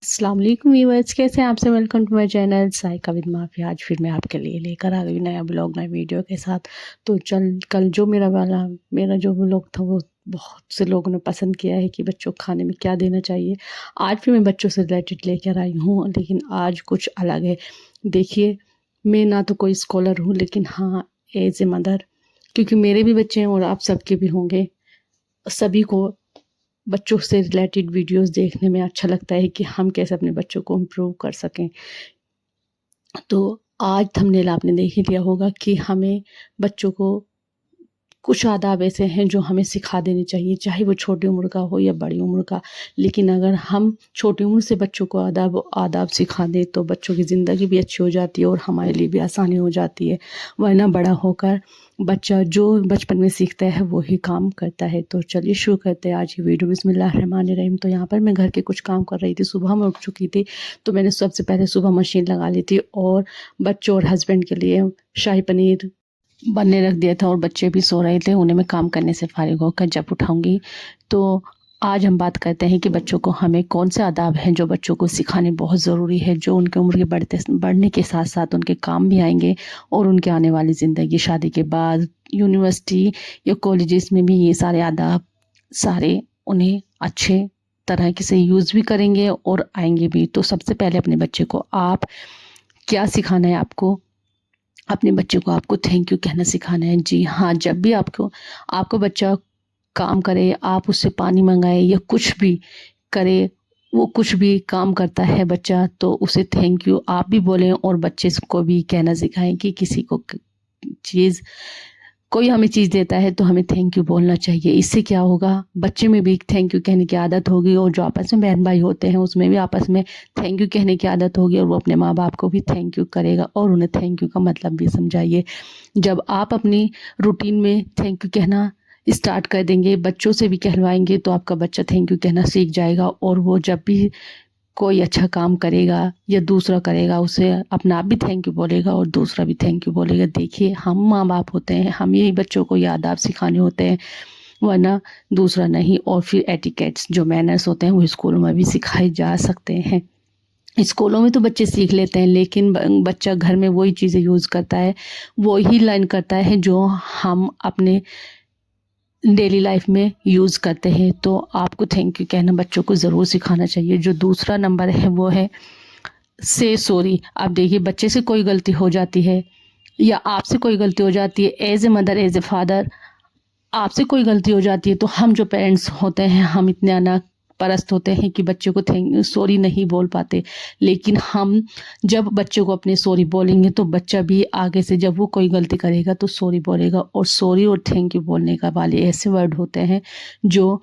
अस्सलाम वालेकुम व्यूअर्स, कैसे हैं आप सब। Welcome to my channel Saika with Maafi. आज फिर मैं आपके लिए लेकर आ गई नया ब्लॉग, नई वीडियो के साथ। तो कल जो मेरा जो ब्लॉग था वो बहुत से लोगों ने पसंद किया है कि बच्चों को खाने में क्या देना चाहिए। आज भी मैं बच्चों से रिलेटेड लेकर आई हूँ, लेकिन आज कुछ अलग है। देखिए, मैं ना तो कोई स्कॉलर हूँ, लेकिन हाँ, एज ए मदर, क्योंकि मेरे भी बच्चे हैं और आप सबके भी होंगे। सभी को बच्चों से रिलेटेड वीडियोस देखने में अच्छा लगता है कि हम कैसे अपने बच्चों को इम्प्रूव कर सकें। तो आज थंबनेल आपने देख ही लिया होगा कि हमें बच्चों को कुछ आदाब ऐसे हैं जो हमें सिखा देने चाहिए, चाहे वो छोटी उम्र का हो या बड़ी उम्र का। लेकिन अगर हम छोटी उम्र से बच्चों को आदाब आदाब सिखा दें तो बच्चों की ज़िंदगी भी अच्छी हो जाती है और हमारे लिए भी आसानी हो जाती है। वरना बड़ा होकर बच्चा जो बचपन में सीखता है वो ही काम करता है। तो चलिए शुरू करते हैं आज की वीडियो। बिस्मिल्लाहिर्रहमानिर्रहीम। तो यहाँ पर मैं घर के कुछ काम कर रही थी। सुबह मैं उठ चुकी थी, तो मैंने सबसे पहले सुबह मशीन लगा ली थी और बच्चों और हस्बैंड के लिए शाही पनीर बनने रख दिया था और बच्चे भी सो रहे थे। उन्हें मैं काम करने से फारिग होकर जब उठाऊंगी तो आज हम बात करते हैं कि बच्चों को हमें कौन से आदाब हैं जो बच्चों को सिखाने बहुत ज़रूरी है, जो उनके उम्र के बढ़ने के साथ साथ उनके काम भी आएंगे और उनके आने वाली ज़िंदगी, शादी के बाद, यूनिवर्सिटी या कॉलेजेस में भी ये सारे आदाब सारे उन्हें अच्छे तरह से यूज़ भी करेंगे और आएंगे भी। तो सबसे पहले अपने बच्चे को आप क्या सिखाना है, अपने बच्चे को आपको थैंक यू कहना सिखाना है। जी हाँ, जब भी आपको बच्चा काम करे, आप उससे पानी मंगाए या कुछ भी करे, वो कुछ भी काम करता है बच्चा, तो उसे थैंक यू आप भी बोलें और बच्चे को भी कहना सिखाएं कि किसी को चीज़ कोई हमें चीज़ देता है तो हमें थैंक यू बोलना चाहिए। इससे क्या होगा, बच्चे में भी थैंक यू कहने की आदत होगी और जो आपस में बहन भाई होते हैं उसमें भी आपस में थैंक यू कहने की आदत होगी और वो अपने माँ बाप को भी थैंक यू करेगा और उन्हें थैंक यू का मतलब भी समझाइए। जब आप अपनी रूटीन में थैंक यू कहना स्टार्ट कर देंगे, बच्चों से भी कहलवाएंगे, तो आपका बच्चा थैंक यू कहना सीख जाएगा और वो जब भी कोई अच्छा काम करेगा या दूसरा करेगा उसे अपना आप भी थैंक यू बोलेगा और दूसरा भी थैंक यू बोलेगा। देखिए, हम माँ बाप होते हैं, हम यही बच्चों को ये आदाब सिखाने होते हैं, वरना दूसरा नहीं। और फिर एटिकेट्स जो मैनर्स होते हैं वो स्कूलों में भी सिखाए जा सकते हैं। स्कूलों में तो बच्चे सीख लेते हैं, लेकिन बच्चा घर में वही चीज़ें यूज़ करता है, वही लर्न करता है जो हम अपने डेली लाइफ में यूज़ करते हैं। तो आपको थैंक यू कहना बच्चों को ज़रूर सिखाना चाहिए। जो दूसरा नंबर है वो है से सॉरी। आप देखिए, बच्चे से कोई गलती हो जाती है या आपसे कोई गलती हो जाती है, as a mother, as a father, आपसे कोई गलती हो जाती है तो हम जो पेरेंट्स होते हैं हम इतने अना परस्त होते हैं कि बच्चे को थैंक सॉरी नहीं बोल पाते। लेकिन हम जब बच्चे को अपने सॉरी बोलेंगे तो बच्चा भी आगे से जब वो कोई गलती करेगा तो सॉरी बोलेगा। और सॉरी और थैंक यू बोलने का वाले ऐसे वर्ड होते हैं जो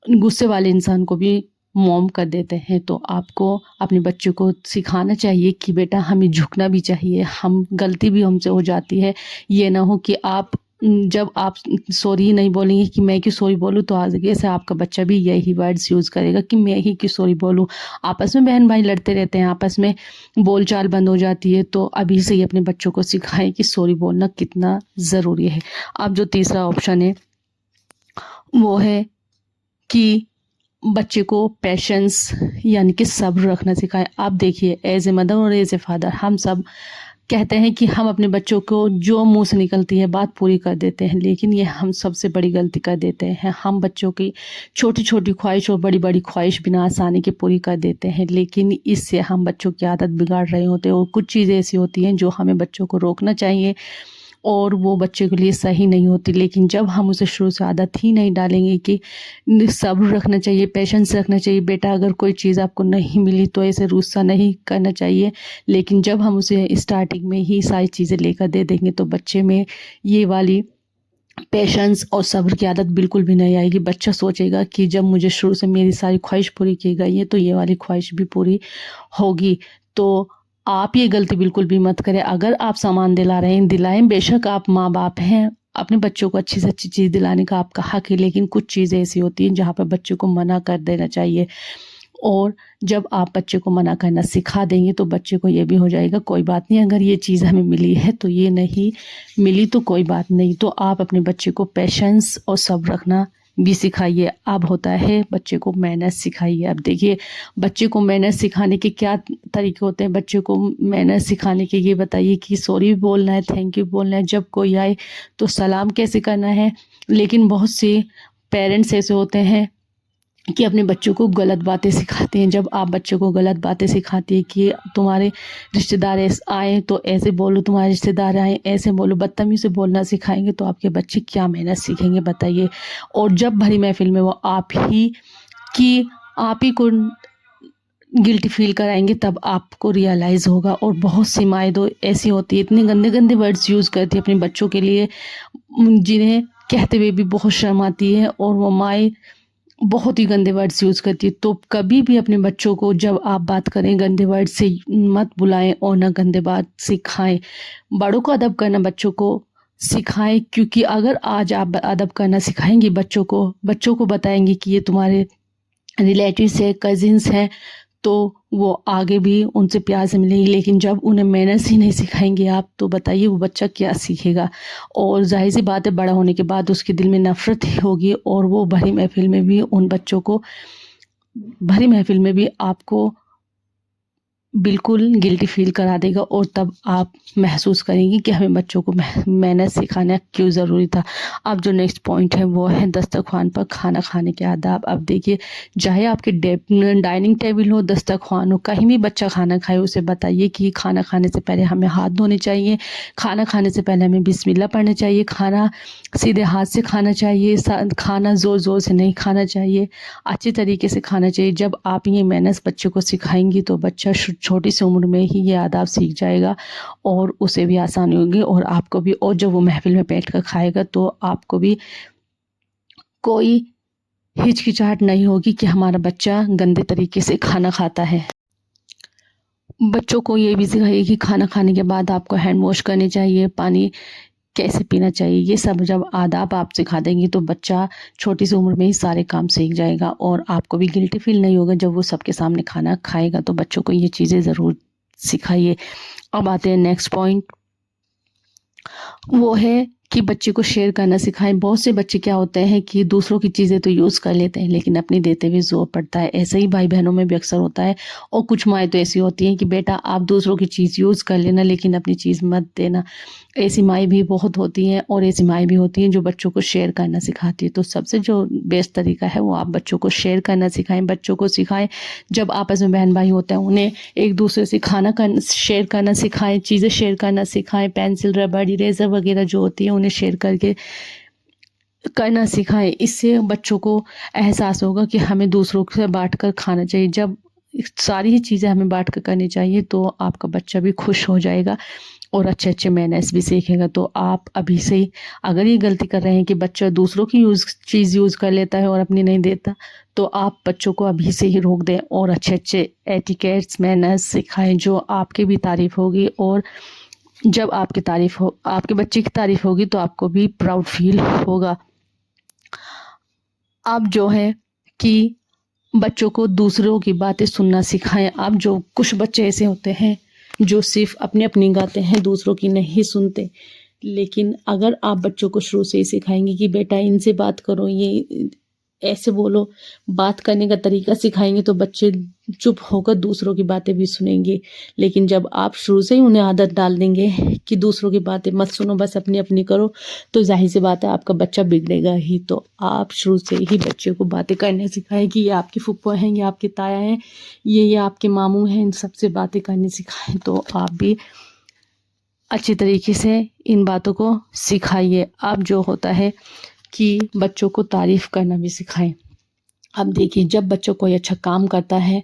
गुस्से वाले इंसान को भी मौम कर देते हैं। तो आपको अपने बच्चों को सिखाना चाहिए कि बेटा हमें झुकना भी चाहिए, हम गलती भी हमसे हो जाती है। ये ना हो कि आप जब आप सॉरी नहीं बोलेंगे कि मैं क्यों सॉरी बोलूँ, तो आगे से आपका बच्चा भी यही वर्ड्स यूज़ करेगा कि मैं ही क्यों सॉरी बोलूँ। आपस में बहन भाई लड़ते रहते हैं, आपस में बोलचाल बंद हो जाती है। तो अभी से ही अपने बच्चों को सिखाएं कि सॉरी बोलना कितना ज़रूरी है। अब जो तीसरा ऑप्शन है वो है कि बच्चे को पेशेंस यानी कि सब्र रखना सिखाएं। आप देखिए, एज ए मदर और एज ए फादर हम सब कहते हैं कि हम अपने बच्चों को जो मुंह से निकलती है बात पूरी कर देते हैं, लेकिन ये हम सबसे बड़ी गलती कर देते हैं। हम बच्चों की छोटी छोटी ख्वाहिश और बड़ी बड़ी ख्वाहिश बिना आसानी के पूरी कर देते हैं, लेकिन इससे हम बच्चों की आदत बिगाड़ रहे होते हैं। और कुछ चीज़ें ऐसी होती हैं जो हमें बच्चों को रोकना चाहिए और वो बच्चे के लिए सही नहीं होती। लेकिन जब हम उसे शुरू से आदत ही नहीं डालेंगे कि सब्र रखना चाहिए, पेशेंस रखना चाहिए, बेटा अगर कोई चीज़ आपको नहीं मिली तो ऐसे गुस्सा नहीं करना चाहिए, लेकिन जब हम उसे स्टार्टिंग में ही सारी चीज़ें लेकर दे देंगे तो बच्चे में ये वाली पेशेंस और सब्र की आदत बिल्कुल भी नहीं आएगी। बच्चा सोचेगा कि जब मुझे शुरू से मेरी सारी ख्वाहिश पूरी की गई है तो ये वाली ख्वाहिश भी पूरी होगी। तो आप ये गलती बिल्कुल भी मत करें। अगर आप सामान दिला रहे हैं, दिलाएं, बेशक आप माँ बाप हैं, अपने बच्चों को अच्छी से अच्छी चीज़ दिलाने का आपका हक है, लेकिन कुछ चीज़ें ऐसी होती हैं जहाँ पर बच्चों को मना कर देना चाहिए। और जब आप बच्चे को मना करना सिखा देंगे तो बच्चे को ये भी हो जाएगा कोई बात नहीं, अगर ये चीज़ हमें मिली है तो ये नहीं मिली तो कोई बात नहीं। तो आप अपने बच्चे को पेशेंस और सब्र रखना भी सिखाइए। अब होता है बच्चे को मैनर्स सिखाइए। अब देखिए बच्चे को मैनर्स सिखाने के क्या तरीके होते हैं। बच्चे को मैनर्स सिखाने के ये बताइए कि सॉरी बोलना है, थैंक यू बोलना है, जब कोई आए तो सलाम कैसे करना है। लेकिन बहुत से पेरेंट्स ऐसे होते हैं कि अपने बच्चों को गलत बातें सिखाते हैं। जब आप बच्चों को गलत बातें सिखाती है कि तुम्हारे रिश्तेदार आए तो ऐसे बोलो, तुम्हारे रिश्तेदार आए ऐसे बोलो, बदतमीज़ी से बोलना सिखाएंगे तो आपके बच्चे क्या मेहनत सीखेंगे बताइए। और जब भरी महफिल में वो आप ही को गिल्टी फील कराएंगे तब आपको रियलाइज़ होगा। और बहुत सी माएँ तो ऐसी होती है, इतने गंदे गंदे वर्ड्स यूज़ करती है अपने बच्चों के लिए, जिन्हें कहते हुए भी बहुत शर्म आती है। और वो माएँ बहुत ही गंदे वर्ड्स यूज़ करती है। तो कभी भी अपने बच्चों को जब आप बात करें गंदे वर्ड से मत बुलाएं और ना गंदे बात सिखाएं। बड़ों को अदब करना बच्चों को सिखाएं, क्योंकि अगर आज आप अदब करना सिखाएंगे बच्चों को बताएंगे कि ये तुम्हारे रिलेटिव्स है, कजिन्स हैं, तो वो आगे भी उनसे प्यार से मिलेंगे। लेकिन जब उन्हें मैनर्स ही नहीं सिखाएंगे आप, तो बताइए वो बच्चा क्या सीखेगा। और जाहिर सी बात है बड़ा होने के बाद उसके दिल में नफ़रत ही होगी और वो भरी महफिल में भी उन बच्चों को भरी महफिल में भी आपको बिल्कुल गिल्टी फील करा देगा। और तब आप महसूस करेंगी कि हमें बच्चों को मैनर्स सिखाना क्यों ज़रूरी था। अब जो नेक्स्ट पॉइंट है वो है दस्तरख़्वान पर खाना खाने के आदाब। अब देखिए चाहे आपके डाइनिंग टेबल हो, दस्तरख़्वान हो, कहीं भी बच्चा खाना खाए उसे बताइए कि खाना खाने से पहले हमें हाथ धोने चाहिए, खाना खाने से पहले हमें बिस्मिल्लाह पढ़ना चाहिए, खाना सीधे हाथ से खाना चाहिए, खाना ज़ोर ज़ोर से नहीं खाना चाहिए, अच्छी तरीके से खाना चाहिए। जब आप ये मैनर्स बच्चे को सिखाएंगी तो बच्चा छोटी सी उम्र में ही ये आदाब सीख जाएगा और उसे भी आसानी होगी और आपको भी। और जब वो महफिल में बैठ कर खाएगा तो आपको भी कोई हिचकिचाहट नहीं होगी कि हमारा बच्चा गंदे तरीके से खाना खाता है। बच्चों को ये भी सिखाइए कि खाना खाने के बाद आपको हैंड वॉश करने चाहिए, पानी कैसे पीना चाहिए। ये सब जब आदाब आप सिखा देंगी तो बच्चा छोटी सी उम्र में ही सारे काम सीख जाएगा और आपको भी गिल्टी फील नहीं होगा जब वो सबके सामने खाना खाएगा। तो बच्चों को ये चीज़ें ज़रूर सिखाइए। अब आते हैं नेक्स्ट पॉइंट, वो है कि बच्चे को शेयर करना सिखाएं। बहुत से बच्चे क्या होते हैं कि दूसरों की चीज़ें तो यूज़ कर लेते हैं लेकिन अपनी देते हुए ज़ोर पड़ता है। ऐसे ही भाई बहनों में भी अक्सर होता है। और कुछ माएँ तो ऐसी होती हैं कि बेटा आप दूसरों की चीज़ यूज़ कर लेना लेकिन अपनी चीज़ मत देना। ऐसी माएँ भी बहुत होती हैं और ऐसी माएँ भी होती हैं जो बच्चों को शेयर करना सिखाती है। तो सबसे जो बेस्ट तरीका है वो आप बच्चों को शेयर करना सिखाएं। बच्चों को सिखाएं जब आपस में बहन भाई होते हैं उन्हें एक दूसरे से शेयर करना सिखाएं, चीज़ें शेयर करना सिखाएं, पेंसिल, रबड़, इरेज़र वगैरह जो होती है उन्हें शेयर करके करना सिखाएं। इससे बच्चों को एहसास होगा कि हमें दूसरों से बांट कर खाना चाहिए। जब सारी ही चीज़ें हमें बांट कर करनी चाहिए तो आपका बच्चा भी खुश हो जाएगा और अच्छे अच्छे मैनर्स भी सीखेगा। तो आप अभी से ही अगर ये गलती कर रहे हैं कि बच्चा दूसरों की चीज़ यूज़ कर लेता है और अपनी नहीं देता, तो आप बच्चों को अभी से ही रोक दें और अच्छे अच्छे एटिकेट्स, मैनर्स सिखाएं जो आपकी भी तारीफ़ होगी। और जब आपके बच्चे की तारीफ़ होगी तो आपको भी प्राउड फील होगा। अब जो है कि बच्चों को दूसरों की बातें सुनना सिखाएं। अब जो कुछ बच्चे ऐसे होते हैं जो सिर्फ अपनी अपनी गाते हैं, दूसरों की नहीं सुनते। लेकिन अगर आप बच्चों को शुरू से ही सिखाएंगे कि बेटा इनसे बात करो, ये ऐसे बोलो, बात करने का तरीका सिखाएंगे तो बच्चे चुप होकर दूसरों की बातें भी सुनेंगे। लेकिन जब आप शुरू से ही उन्हें आदत डाल देंगे कि दूसरों की बातें मत सुनो, बस अपनी अपनी करो, तो जाहिर सी बात है आपका बच्चा बिगड़ेगा ही। तो आप शुरू से ही बच्चे को बातें करने सिखाएं कि ये आपकी फूफा हैं, ये आपके ताया हैं, ये आपके मामू हैं, इन सबसे बातें करने सिखाएं। तो आप भी अच्छी तरीके से इन बातों को सिखाइए। अब जो होता है कि बच्चों को तारीफ़ करना भी सिखाएं। अब देखिए जब बच्चों कोई अच्छा काम करता है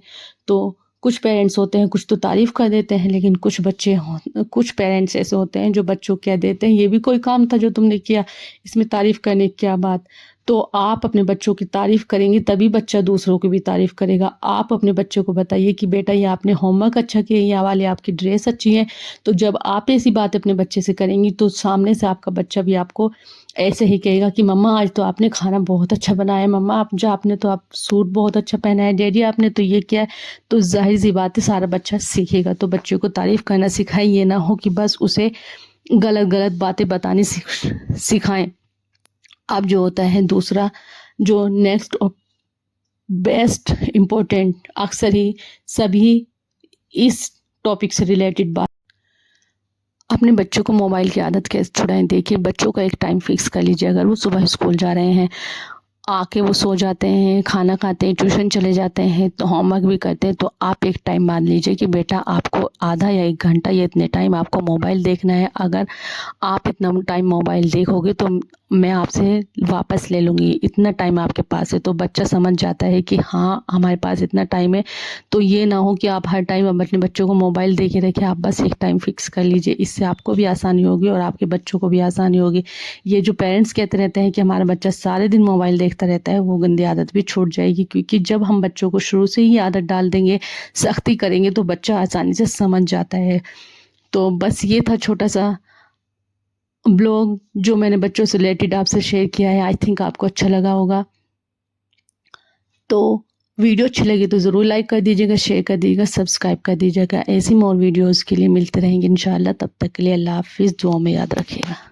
तो कुछ पेरेंट्स होते हैं, कुछ तो तारीफ़ कर देते हैं, लेकिन कुछ पेरेंट्स ऐसे होते हैं जो बच्चों को कह देते हैं ये भी कोई काम था जो तुमने किया, इसमें तारीफ़ करने की क्या बात। तो आप अपने बच्चों की तारीफ़ करेंगे तभी बच्चा दूसरों की भी तारीफ़ करेगा। आप अपने बच्चों को बताइए कि बेटा ये आपने होमवर्क अच्छा किया, ये वाली आपकी ड्रेस अच्छी है। तो जब आप ऐसी बात अपने बच्चे से करेंगी तो सामने से आपका बच्चा भी आपको ऐसे ही कहेगा कि मम्मा आज तो आपने खाना बहुत अच्छा बनाया, मम्मा आपने तो आप सूट बहुत अच्छा पहना है, डैडी आपने तो ये किया है। तो जाहिर सी बात है सारा बच्चा सीखेगा। तो बच्चे को तारीफ़ करना सिखाएं, ये ना हो कि बस उसे गलत गलत बातें बतानी सिखाएं। अब जो होता है दूसरा जो नेक्स्ट और बेस्ट इम्पोर्टेंट अक्सर ही सभी इस टॉपिक से रिलेटेड बात। अपने बच्चों को मोबाइल की आदत कैसे छुड़ाएं? देखिए, बच्चों का एक टाइम फिक्स कर लीजिए। अगर वो सुबह स्कूल जा रहे हैं, आके वो सो जाते हैं, खाना खाते हैं, ट्यूशन चले जाते हैं, तो होमवर्क भी करते हैं, तो आप एक टाइम मान लीजिए कि बेटा आपको आधा या 1 घंटा या इतने टाइम आपको मोबाइल देखना है। अगर आप इतना टाइम मोबाइल देखोगे तो मैं आपसे वापस ले लूँगी, इतना टाइम आपके पास है। तो बच्चा समझ जाता है कि हाँ, हमारे पास इतना टाइम है। तो ये ना हो कि आप हर टाइम अब अपने बच्चों को मोबाइल दे के रखें, आप बस एक टाइम फिक्स कर लीजिए। इससे आपको भी आसानी होगी और आपके बच्चों को भी आसानी होगी। ये जो पेरेंट्स कहते रहते हैं कि हमारा बच्चा सारे दिन मोबाइल देखता रहता है, वो गंदी आदत भी छूट जाएगी, क्योंकि जब हम बच्चों को शुरू से ही आदत डाल देंगे, सख्ती करेंगे, तो बच्चा आसानी से समझ जाता है। तो बस ये था छोटा-सा ब्लॉग जो मैंने बच्चों से रिलेटेड आपसे शेयर किया है। आई थिंक आपको अच्छा लगा होगा। तो वीडियो अच्छी लगी तो ज़रूर लाइक कर दीजिएगा, शेयर कर दीजिएगा, सब्सक्राइब कर दीजिएगा। ऐसी मोर वीडियोज़ के लिए मिलते रहेंगे इंशाअल्लाह। तब तक के लिए अल्लाह हाफ़िज़। दुआ में याद रखिएगा।